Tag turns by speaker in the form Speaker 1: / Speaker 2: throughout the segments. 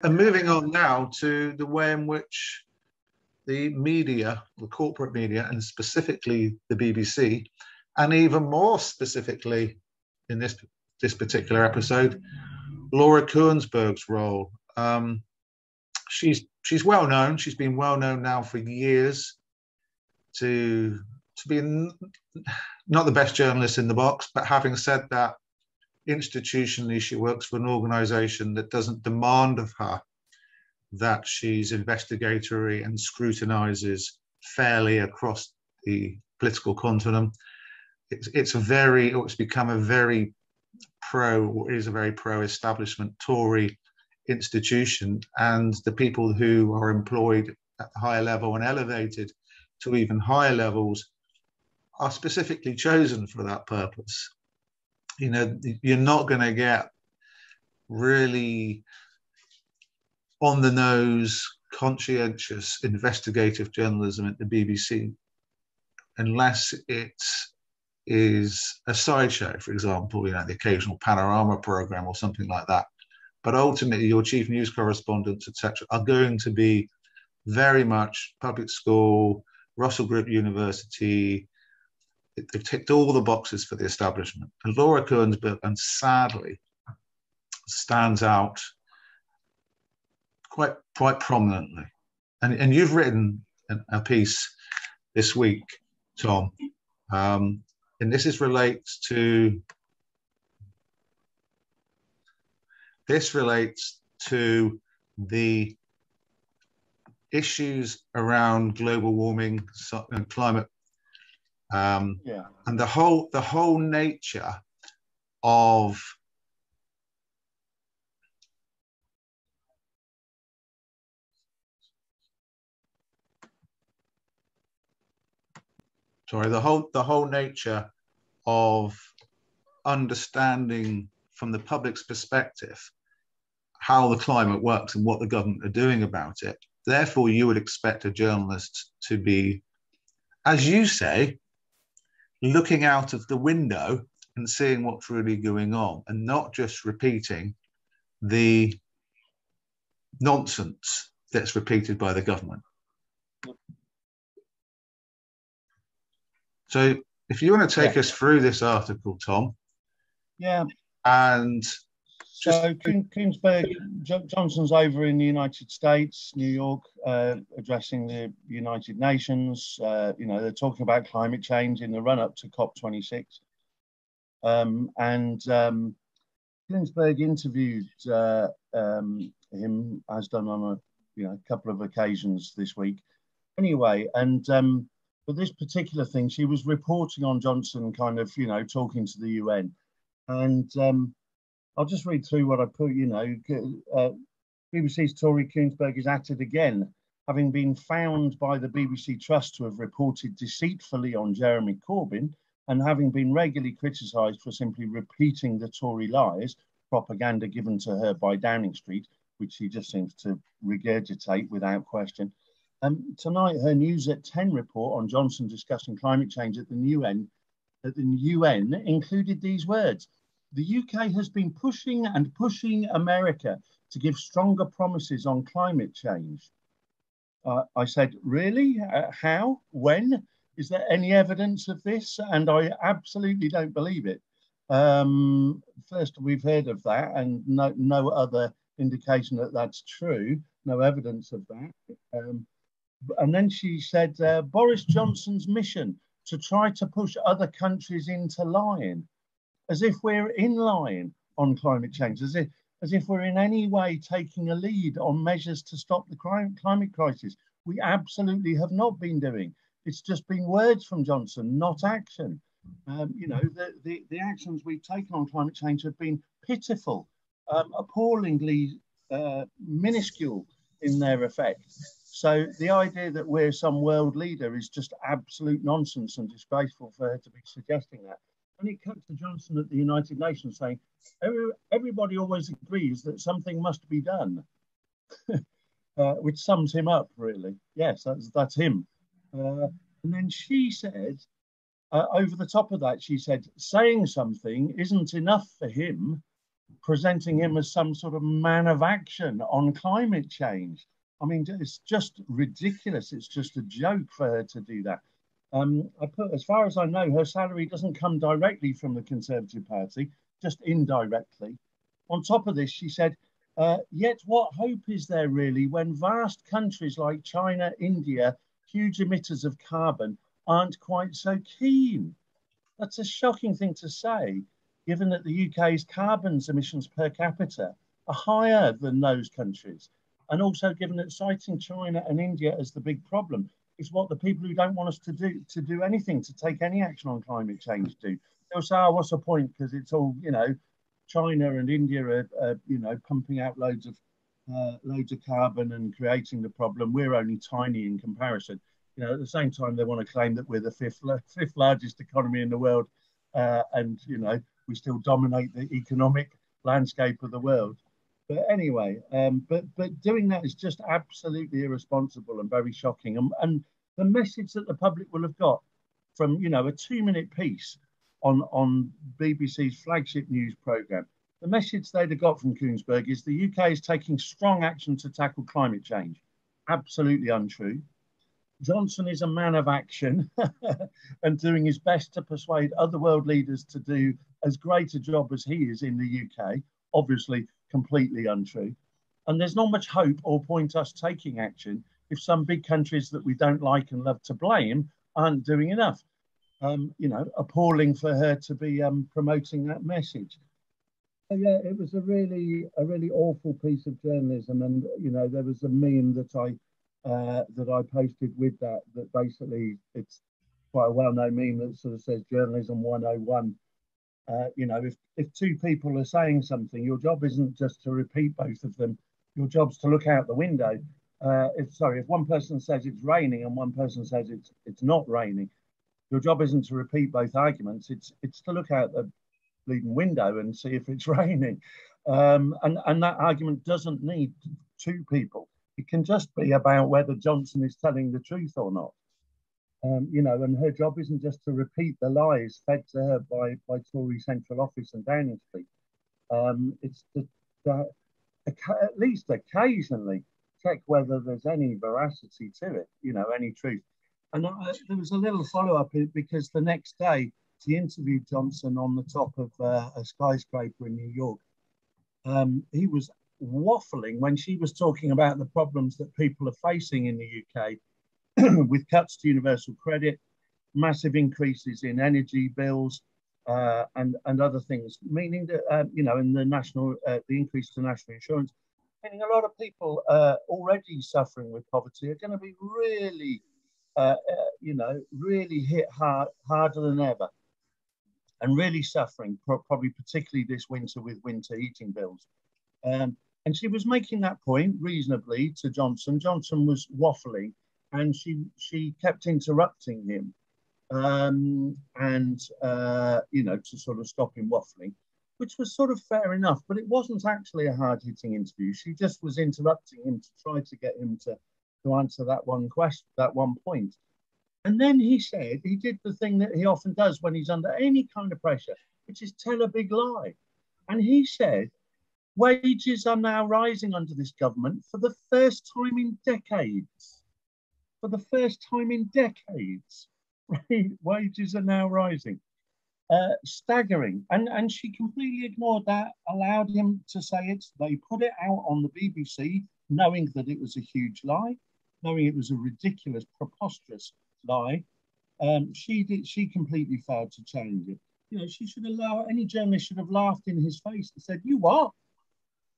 Speaker 1: And moving on now to the way in which the media, the corporate media, and specifically the BBC, and even more specifically in this particular episode, Laura Kuenssberg's role. She's well known. She's been well known now for years to be not the best journalist in the box, but having said that, institutionally, she works for an organisation that doesn't demand of her that she's investigatory and scrutinises fairly across the political continuum. It's become a very pro-establishment Tory institution, and the people who are employed at the higher level and elevated to even higher levels are specifically chosen for that purpose. You know, you're not going to get really on the nose, conscientious, investigative journalism at the BBC unless it is a sideshow, for example, you know, the occasional panorama program or something like that. But ultimately, your chief news correspondents, etc., are going to be very much public school, Russell Group University. They've ticked all the boxes for the establishment. And Laura Kuenssberg, and sadly, stands out quite prominently. And you've written a piece this week, Tom, and this relates to the issues around global warming and climate, and the whole nature of the whole nature of understanding from the public's perspective how the climate works and what the government are doing about it. Therefore, you would expect a journalist to be, as you say, looking out of the window and seeing what's really going on, and not just repeating the nonsense that's repeated by the government. So if you want to take us through this article, Tom.
Speaker 2: Yeah.
Speaker 1: And
Speaker 2: so Kuenssberg, Johnson's over in the United States, New York, addressing the United Nations. You know, they're talking about climate change in the run-up to COP26. Kuenssberg interviewed him, as done on a couple of occasions this week. Anyway, and for this particular thing, she was reporting on Johnson, kind of, talking to the UN. And I'll just read through what I put, BBC's Tory Kuenssberg is at it again, having been found by the BBC Trust to have reported deceitfully on Jeremy Corbyn, and having been regularly criticised for simply repeating the Tory lies, propaganda given to her by Downing Street, which she just seems to regurgitate without question. Tonight, her News at 10 report on Johnson discussing climate change at the UN included these words: "The UK has been pushing America to give stronger promises on climate change." I said, really? How? When? Is there any evidence of this? And I absolutely don't believe it. First, we've heard of that, and no other indication that that's true. No evidence of that. And then she said, Boris Johnson's mission to try to push other countries into line, as if we're in line on climate change, as if we're in any way taking a lead on measures to stop the climate crisis. We absolutely have not been doing. It's just been words from Johnson, not action. The actions we've taken on climate change have been pitiful, appallingly minuscule in their effect. So the idea that we're some world leader is just absolute nonsense and disgraceful for her to be suggesting that. And it cut to Johnson at the United Nations saying, everybody always agrees that something must be done, which sums him up, really. Yes, that's him. And then she said, over the top of that, she said, saying something isn't enough for him. presenting him as some sort of man of action on climate change. I mean, it's just ridiculous. It's just a joke for her to do that. As far as I know, her salary doesn't come directly from the Conservative Party, just indirectly. On top of this, she said, yet what hope is there really when vast countries like China, India, huge emitters of carbon, aren't quite so keen? That's a shocking thing to say, given that the UK's carbon emissions per capita are higher than those countries. And also given that citing China and India as the big problem is what the people who don't want us to do anything, to take any action on climate change do. They'll say, oh, what's the point? Because it's all, China and India are pumping out loads of carbon and creating the problem. We're only tiny in comparison. At the same time, they want to claim that we're the fifth largest economy in the world, and we still dominate the economic landscape of the world. But anyway, but doing that is just absolutely irresponsible and very shocking. And the message that the public will have got from a 2-minute piece on BBC's flagship news programme, the message they'd have got from Kuenssberg is the UK is taking strong action to tackle climate change. Absolutely untrue. Johnson is a man of action and doing his best to persuade other world leaders to do as great a job as he is in the UK. Obviously, completely untrue. And there's not much hope or point us taking action if some big countries that we don't like and love to blame aren't doing enough. Appalling for her to be promoting that message. So, yeah, it was a really awful piece of journalism. And, there was a meme that I posted with that basically, it's quite a well-known meme that sort of says journalism 101. If two people are saying something, your job isn't just to repeat both of them. Your job's to look out the window. If one person says it's raining and one person says it's not raining, your job isn't to repeat both arguments. It's to look out the bleeding window and see if it's raining. And that argument doesn't need two people. It can just be about whether Johnson is telling the truth or not. And her job isn't just to repeat the lies fed to her by Tory Central Office and Downing Street. It's to at least occasionally check whether there's any veracity to it, any truth. And there was a little follow-up because the next day she interviewed Johnson on the top of a skyscraper in New York. He was waffling when she was talking about the problems that people are facing in the UK with cuts to universal credit, massive increases in energy bills, and other things, meaning that, in the increase to national insurance, meaning a lot of people already suffering with poverty are going to be really, really hit harder than ever and really suffering, probably particularly this winter with winter heating bills. And she was making that point reasonably to Johnson. Johnson was waffling and she kept interrupting him to sort of stop him waffling, which was sort of fair enough, but it wasn't actually a hard-hitting interview. She just was interrupting him to try to get him to answer that one question, that one point. And then he did the thing that he often does when he's under any kind of pressure, which is tell a big lie. And he said, wages are now rising under this government for the first time in decades. For the first time in decades, right? Wages are now rising. Staggering. And she completely ignored that, allowed him to say it. They put it out on the BBC, knowing that it was a huge lie, knowing it was a ridiculous, preposterous lie. She completely failed to change it. She should allow, any journalist should have laughed in his face and said, "You what?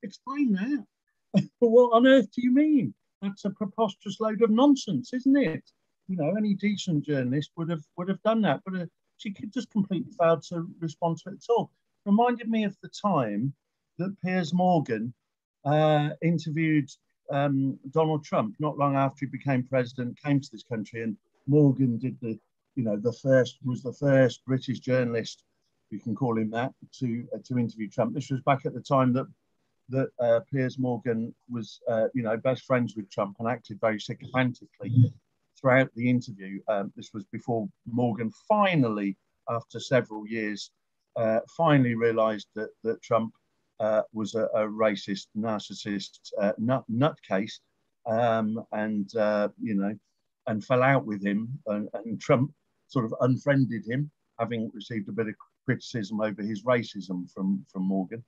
Speaker 2: Explain that." But what on earth do you mean? That's a preposterous load of nonsense, isn't it? Any decent journalist would have done that, but she just completely failed to respond to it at all. Reminded me of the time that Piers Morgan interviewed Donald Trump not long after he became president, came to this country, and Morgan did was the first British journalist, you can call him that, to interview Trump. This was back at the time that Piers Morgan was, best friends with Trump and acted very sycophantically throughout the interview. This was before Morgan finally, after several years, finally realised that Trump was a racist, narcissist nutcase, and and fell out with him, and Trump sort of unfriended him, having received a bit of criticism over his racism from Morgan.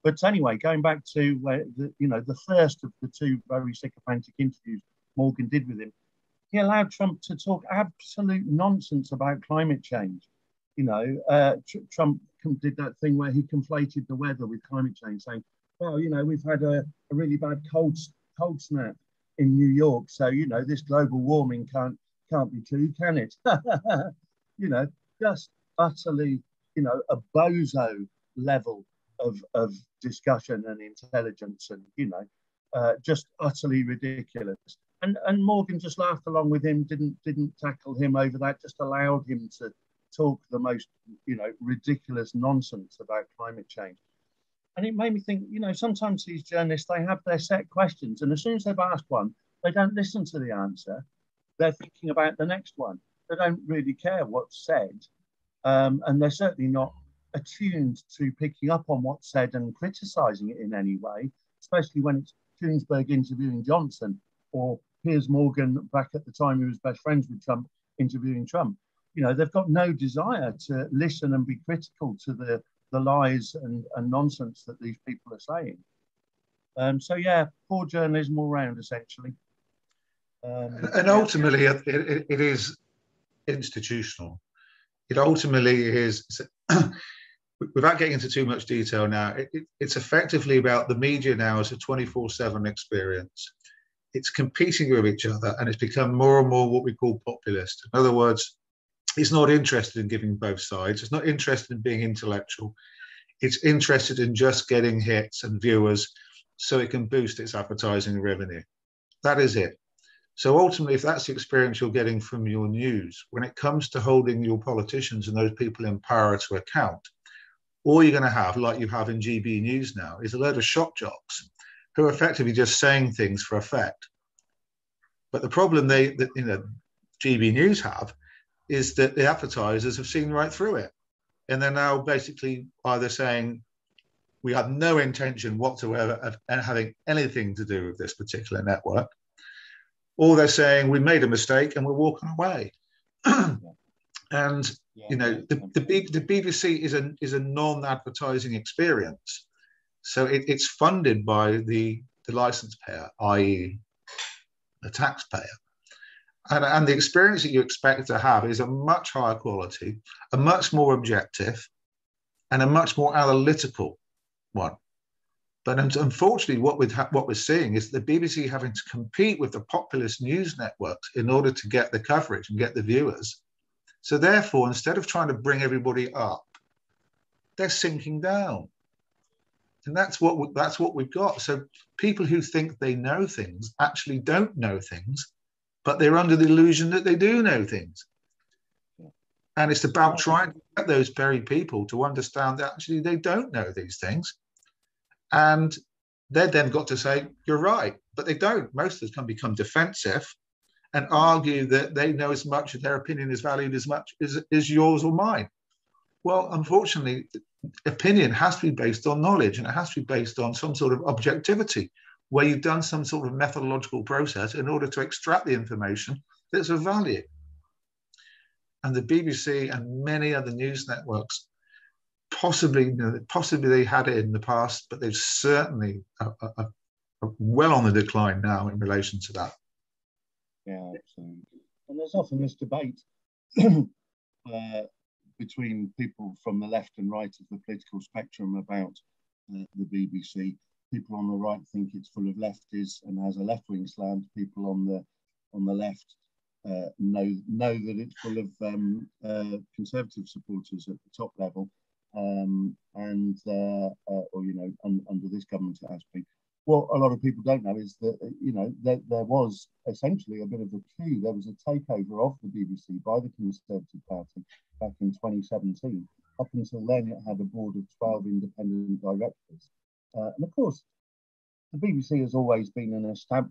Speaker 2: But anyway, going back to the first of the two very sycophantic interviews Morgan did with him, he allowed Trump to talk absolute nonsense about climate change. Trump did that thing where he conflated the weather with climate change, saying, well, we've had a really bad cold snap in New York, so this global warming can't be true, can it? Just utterly, a bozo level of discussion and intelligence, and just utterly ridiculous. And Morgan just laughed along with him, didn't tackle him over that, just allowed him to talk the most ridiculous nonsense about climate change. And it made me think, sometimes these journalists, they have their set questions, and as soon as they've asked one, they don't listen to the answer. They're thinking about the next one. They don't really care what's said, and they're certainly not attuned to picking up on what's said and criticizing it in any way, especially when it's Kuenssberg interviewing Johnson, or Piers Morgan, back at the time he was best friends with Trump, interviewing Trump. They've got no desire to listen and be critical to the lies and nonsense that these people are saying. So yeah, poor journalism all round, essentially.
Speaker 1: And ultimately, it is institutional. It ultimately is, without getting into too much detail now, it's effectively about the media now as a 24/7 experience. It's competing with each other, and it's become more and more what we call populist. In other words, it's not interested in giving both sides. It's not interested in being intellectual. It's interested in just getting hits and viewers so it can boost its advertising revenue. That is it. So ultimately, if that's the experience you're getting from your news, when it comes to holding your politicians and those people in power to account, all you're going to have, like you have in GB News now, is a load of shock jocks who are effectively just saying things for effect. But the problem GB News have is that the advertisers have seen right through it. And they're now basically either saying, we have no intention whatsoever of having anything to do with this particular network, or they're saying, we made a mistake and we're walking away. And the BBC is a non-advertising experience. So it's funded by the license payer, i.e. the taxpayer. And the experience that you expect to have is a much higher quality, a much more objective, and a much more analytical one. But unfortunately, what we're seeing is the BBC having to compete with the populist news networks in order to get the coverage and get the viewers. So therefore, instead of trying to bring everybody up, they're sinking down. And that's what we've got. So people who think they know things actually don't know things, but they're under the illusion that they do know things. And it's about trying to get those very people to understand that actually they don't know these things. And they've then got to say, you're right, but they don't. Most of them can become defensive and argue that they know as much, their opinion is valued as much as yours or mine. Well, unfortunately, opinion has to be based on knowledge, and it has to be based on some sort of objectivity, where you've done some sort of methodological process in order to extract the information that's of value. And the BBC and many other news networks possibly they had it in the past, but they've certainly are well on the decline now in relation to that.
Speaker 2: Yeah, absolutely. And there's often this debate between people from the left and right of the political spectrum about the BBC. People on the right think it's full of lefties and has a left-wing slant. People on the left know that it's full of conservative supporters at the top level, under this government it has been. What a lot of people don't know is that that there was essentially a bit of a coup. There was a takeover of the BBC by the Conservative Party back in 2017. Up until then, it had a board of 12 independent directors. And of course, the BBC has always been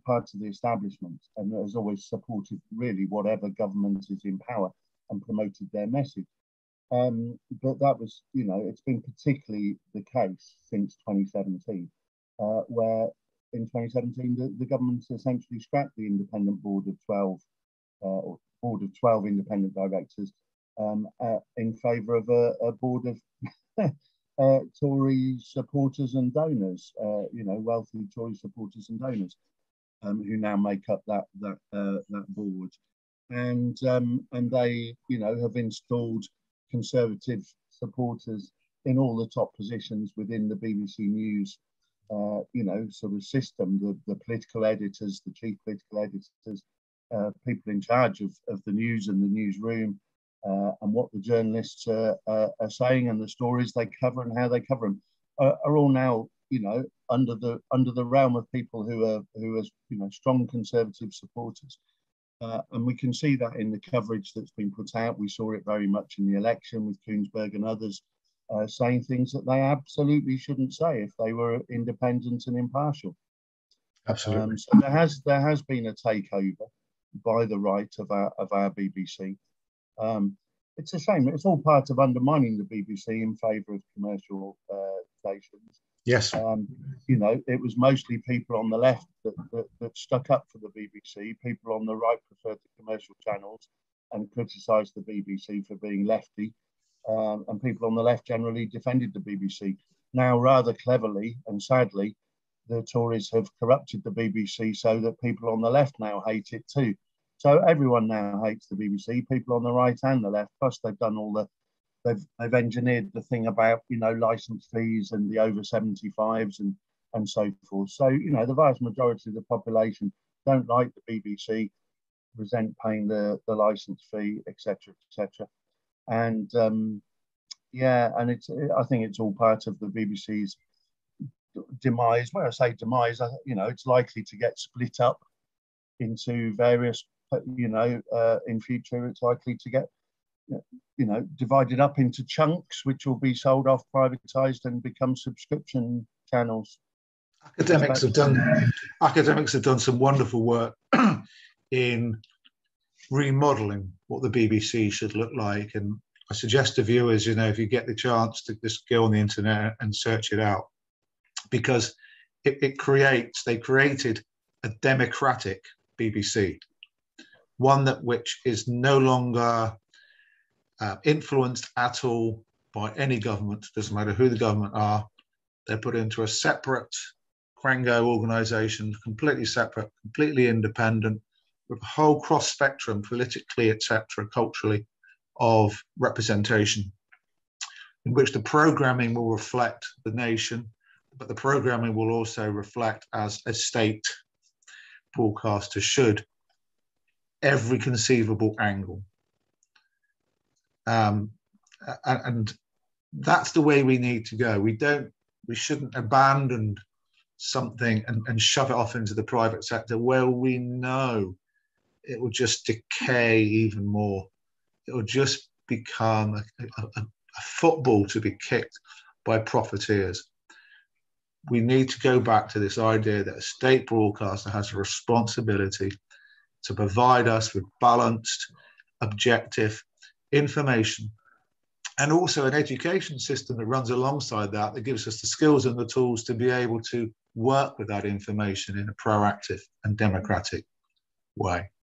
Speaker 2: part of the establishment and has always supported really whatever government is in power and promoted their message. But that was, it's been particularly the case since 2017, where in 2017 the government essentially scrapped the independent board of 12, or board of 12 independent directors, in favour of a board of Tory supporters and donors, wealthy Tory supporters and donors, who now make up that board, and they have installed Conservative supporters in all the top positions within the BBC News, sort of system. The political editors, the chief political editors, people in charge of the news and the newsroom, and what the journalists are saying, and the stories they cover and how they cover them, are all now, under the realm of people who are strong Conservative supporters. And we can see that in the coverage that's been put out. We saw it very much in the election with Kuenssberg and others saying things that they absolutely shouldn't say if they were independent and impartial.
Speaker 1: Absolutely.
Speaker 2: So there has been a takeover by the right of our BBC. It's a shame. It's all part of undermining the BBC in favour of commercial stations.
Speaker 1: Yes.
Speaker 2: It was mostly people on the left that stuck up for the BBC. People on the right preferred the commercial channels and criticised the BBC for being lefty. And people on the left generally defended the BBC. Now, rather cleverly and sadly, the Tories have corrupted the BBC so that people on the left now hate it too. So everyone now hates the BBC, people on the right and the left. Plus, they've done all they've engineered the thing about, licence fees and the over 75s and so forth. So, the vast majority of the population don't like the BBC, resent paying the licence fee, etc., etc. And and I think it's all part of the BBC's demise. When I say demise, it's likely to get split up into various, in future it's likely to get, divided up into chunks, which will be sold off, privatised, and become subscription channels.
Speaker 1: Academics have done some wonderful work in remodelling what the BBC should look like, and I suggest to viewers, if you get the chance, to just go on the internet and search it out, because they created a democratic BBC, one which is no longer influenced at all by any government. Doesn't matter who the government are. They're put into a separate Quango organisation, completely separate, completely independent, with a whole cross spectrum, politically, etc., culturally, of representation, in which the programming will reflect the nation, but the programming will also reflect, as a state broadcaster should, every conceivable angle. And that's the way we need to go. We shouldn't abandon something and shove it off into the private sector where we know it will just decay even more. It will just become a football to be kicked by profiteers. We need to go back to this idea that a state broadcaster has a responsibility to provide us with balanced, objective information, and also an education system that runs alongside that gives us the skills and the tools to be able to work with that information in a proactive and democratic way.